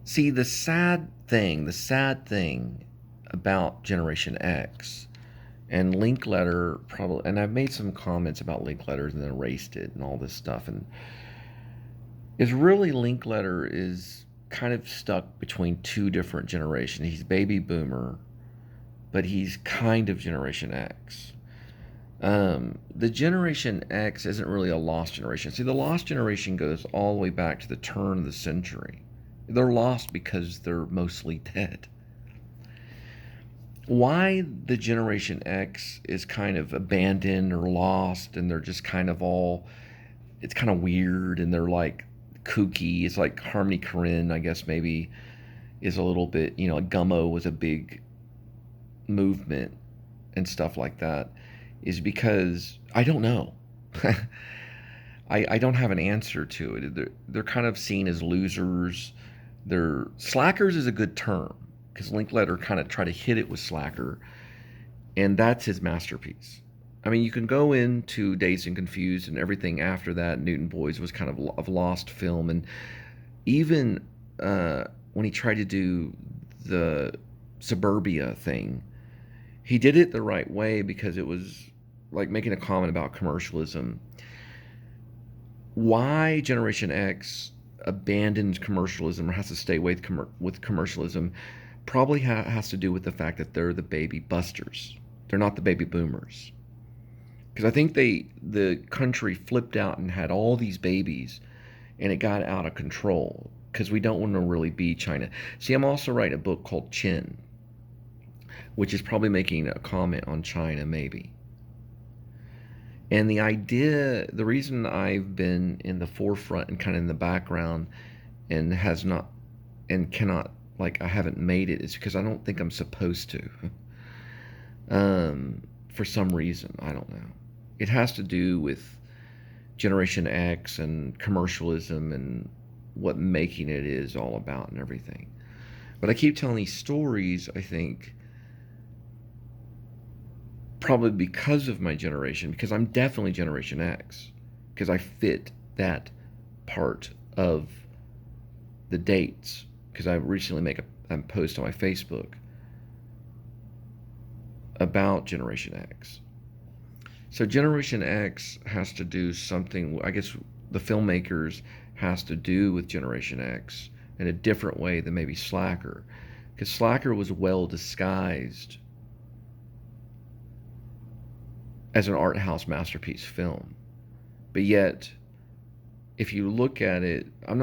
See, the sad thing about Generation X and Linkletter probably, and I've made some comments about Linkletters and then erased it and all this stuff, and is really Linkletter is kind of stuck between two different generations. He's baby boomer, but he's kind of Generation X. The Generation X isn't really a lost generation. See, the lost generation goes all the way back to the turn of the century. They're lost because they're mostly dead. Why the Generation X is kind of abandoned or lost and they're just kind of all, it's kind of weird and they're like kooky. It's like Harmony Korine, I guess maybe, is a little bit, like Gummo was a big movement and stuff like that, is because I don't know. I don't have an answer to it. They're kind of seen as losers. They're slackers is a good term because Linkletter kind of tried to hit it with slacker, and that's his masterpiece. I mean, you can go into Dazed and Confused and everything after that. Newton Boys was kind of lost film, and even when he tried to do the Suburbia thing, he did it the right way because it was like making a comment about commercialism. Why Generation X abandons commercialism or has to stay away with commercialism probably has to do with the fact that they're the baby busters. They're not the baby boomers. Because I think the country flipped out and had all these babies, and it got out of control because we don't want to really be China. See, I'm also writing a book called Chin, which is probably making a comment on China, maybe. And the reason I've been in the forefront and kind of in the background and has not and cannot, like, I haven't made it is because I don't think I'm supposed to. For some reason, I don't know. It has to do with Generation X and commercialism and what making it is all about and everything. But I keep telling these stories, I think, probably because of my generation, because I'm definitely Generation X, because I fit that part of the dates. Because I recently make a post on my Facebook about Generation X. So Generation X has to do something, I guess the Filmmakers has to do with Generation X in a different way than maybe Slacker. Because Slacker was well disguised as an art house masterpiece film. But yet, if you look at it, I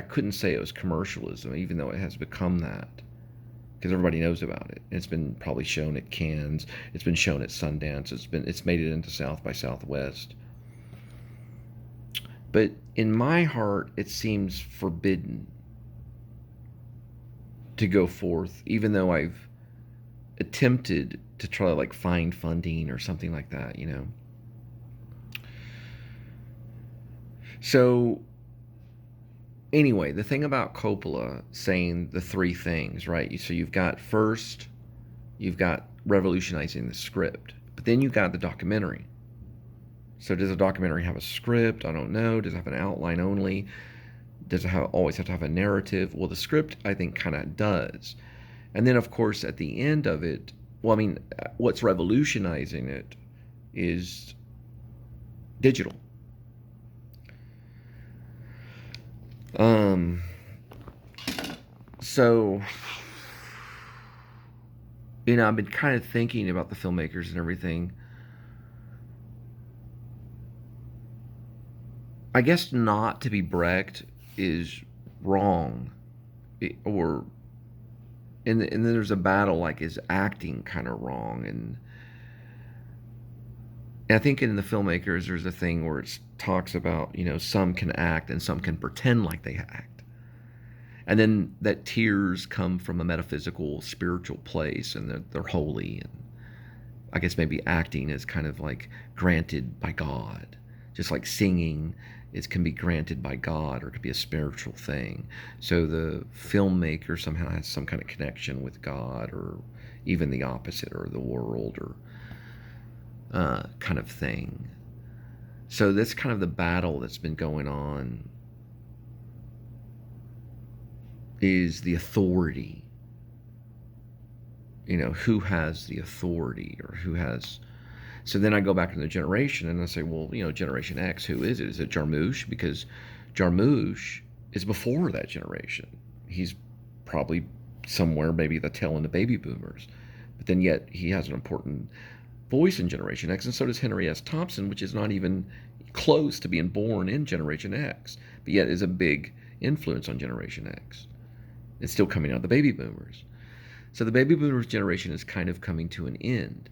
couldn't say it was commercialism, even though it has become that. Because everybody knows about it. It's been probably shown at Cannes. It's been shown at Sundance. It's made it into South by Southwest. But in my heart, it seems forbidden to go forth, even though I've attempted to try to like find funding or something like that. So anyway, the thing about Coppola saying the three things, right? So you've got revolutionizing the script, but then you've got the documentary. So does a documentary have a script? I don't know. Does it have an outline only? Does it always have to have a narrative? Well, the script, I think, kind of does. And then, of course, at the end of it, well, I mean, what's revolutionizing it is digital. Um, so, I've been kind of thinking about the filmmakers and everything. I guess not to be Brecht is wrong, or and then there's a battle like is acting kind of wrong, and I think in the filmmakers there's a thing where it talks about some can act and some can pretend like they act, and then that tears come from a metaphysical spiritual place and they're holy, and I guess maybe acting is kind of like granted by God, just like singing it can be granted by God or it could be a spiritual thing. So the filmmaker somehow has some kind of connection with God or even the opposite or the world or kind of thing. So that's kind of the battle that's been going on is the authority. Who has the authority, or who has. So then I go back to the generation and I say, well, Generation X, who is it? Is it Jarmusch? Because Jarmusch is before that generation. He's probably somewhere, maybe the tail end of baby boomers. But then yet he has an important voice in Generation X, and so does Henry S. Thompson, which is not even close to being born in Generation X, but yet is a big influence on Generation X. It's still coming out of the baby boomers. So the baby boomers generation is kind of coming to an end,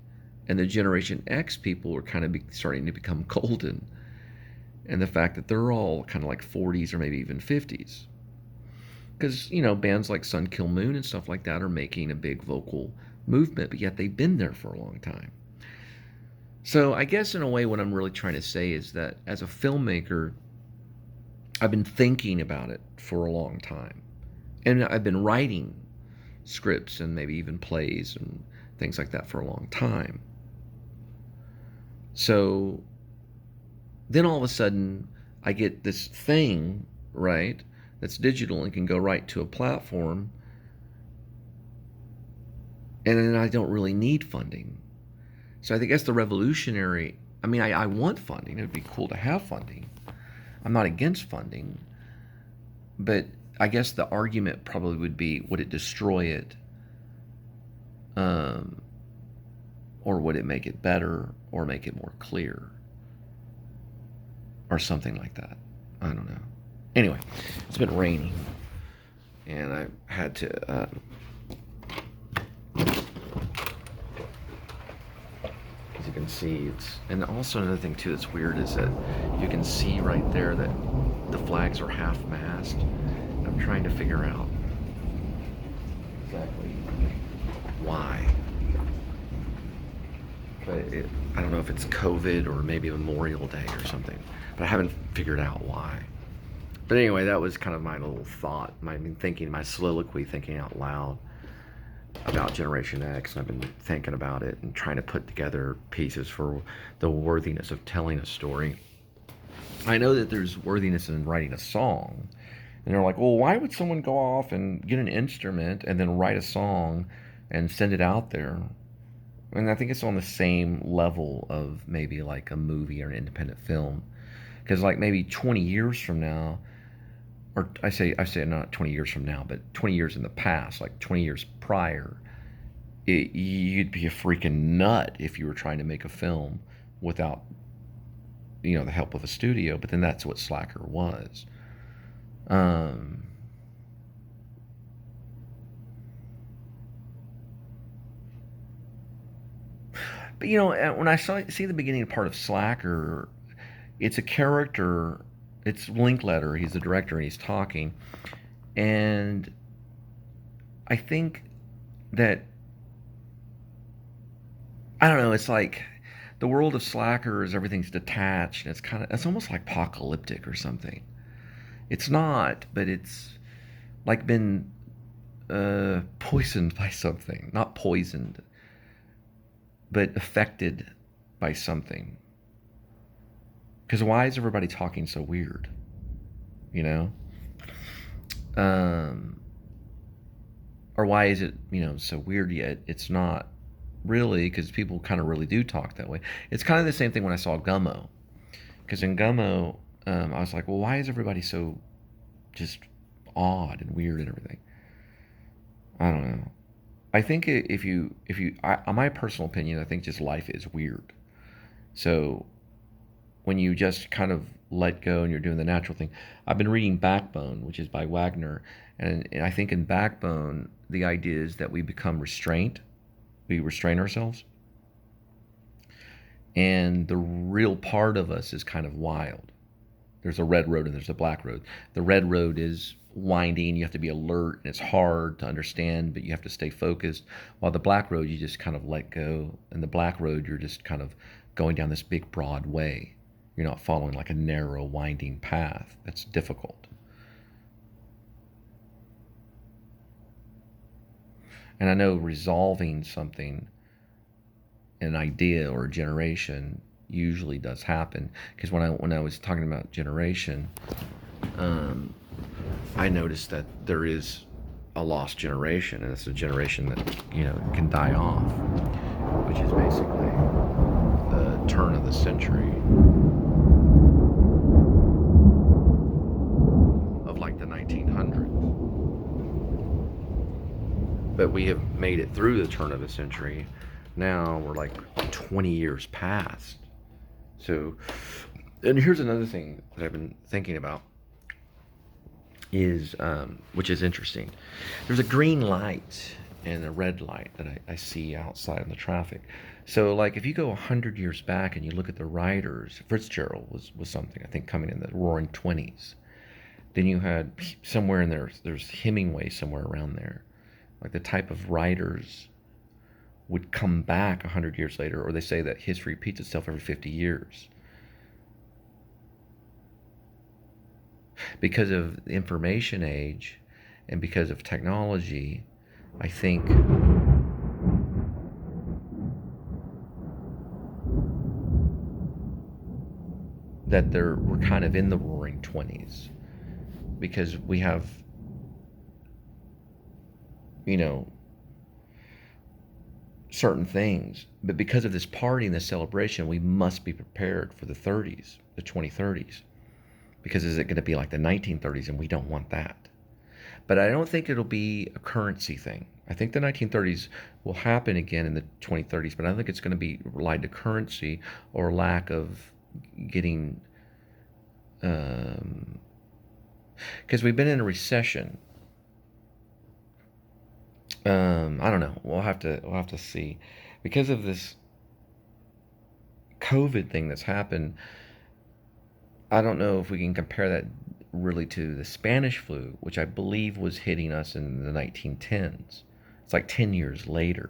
and the Generation X people are kind of starting to become golden. And the fact that they're all kind of like 40s or maybe even 50s. Because, bands like Sun Kill Moon and stuff like that are making a big vocal movement, but yet they've been there for a long time. So I guess in a way what I'm really trying to say is that as a filmmaker, I've been thinking about it for a long time. And I've been writing scripts and maybe even plays and things like that for a long time. So then all of a sudden I get this thing, right, that's digital and can go right to a platform, and then I don't really need funding. So I think that's the revolutionary. I mean, I want funding. It would be cool to have funding. I'm not against funding, but I guess the argument probably would be, would it destroy it? Or would it make it better or make it more clear? Or something like that. I don't know. Anyway, it's been raining, and I had to as you can see, and also another thing too that's weird is that you can see right there that the flags are half-mast. I'm trying to figure out exactly why. But I don't know if it's COVID or maybe Memorial Day or something, but I haven't figured out why. But anyway, that was kind of my little thought, my soliloquy, thinking out loud about Generation X, and I've been thinking about it and trying to put together pieces for the worthiness of telling a story. I know that there's worthiness in writing a song, and they're like, well, why would someone go off and get an instrument and then write a song and send it out there? And I think it's on the same level of maybe like a movie or an independent film. Because like maybe 20 years from now, or I say not 20 years from now, but 20 years in the past, like 20 years prior, you'd be a freaking nut if you were trying to make a film without, the help of a studio. But then that's what Slacker was. But when I see the beginning part of Slacker, it's a character. It's Linkletter. He's the director, and he's talking. And I think that, I don't know. It's like the world of Slacker is everything's detached. And it's almost like apocalyptic or something. It's not, but it's like been poisoned by something. Not poisoned, but affected by something. Because why is everybody talking so weird? Or why is it, so weird yet it's not really, because people kind of really do talk that way. It's kind of the same thing when I saw Gummo. Because in Gummo, I was like, well, why is everybody so just odd and weird and everything? I don't know. I think my personal opinion, I think just life is weird. So when you just kind of let go and you're doing the natural thing. I've been reading Backbone, which is by Wagner, and I think in Backbone, the idea is that we become restrained. We restrain ourselves. And the real part of us is kind of wild. There's a red road and there's a black road. The red road is winding, you have to be alert, and it's hard to understand, but you have to stay focused. While the black road, you just kind of let go. And the black road, you're just kind of going down this big, broad way. You're not following like a narrow, winding path. That's difficult. And I know resolving something, an idea or a generation, usually does happen. Because when I was talking about generation, I noticed that there is a lost generation, and it's a generation that can die off, which is basically the turn of the century of like the 1900s. But we have made it through the turn of the century. Now we're like 20 years past. So, and here's another thing that I've been thinking about is, which is interesting. There's a green light and a red light that I see outside in the traffic. So, like, if you go 100 years back and you look at the writers, Fitzgerald was something, I think, coming in the roaring 20s. Then you had somewhere in there's Hemingway somewhere around there. Like the type of writers would come back 100 years later, or they say that history repeats itself every 50 years. Because of the information age and because of technology, I think that we're kind of in the roaring 20s because we have, you know, certain things. But because of this party and this celebration, we must be prepared for the 30s, the 2030s. Because is it going to be like the 1930s? And we don't want that. But I don't think it'll be a currency thing. I think the 1930s will happen again in the 2030s, but I don't think it's going to be relied to currency or lack of getting, because we've been in a recession. I don't know. We'll have to see, because of this COVID thing that's happened. I don't know if we can compare that really to the Spanish flu, which I believe was hitting us in the 1910s. It's like 10 years later.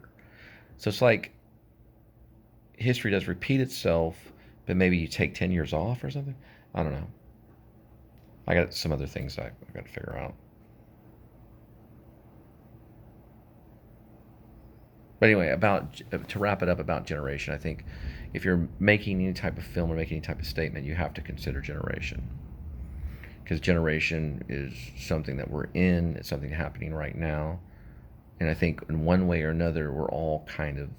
So it's like history does repeat itself, but maybe you take 10 years off or something. I don't know. I got some other things I've got to figure out. But anyway, about to wrap it up about generation, I think if you're making any type of film or making any type of statement, you have to consider generation, because generation is something that we're in. It's something happening right now, and I think in one way or another, we're all kind of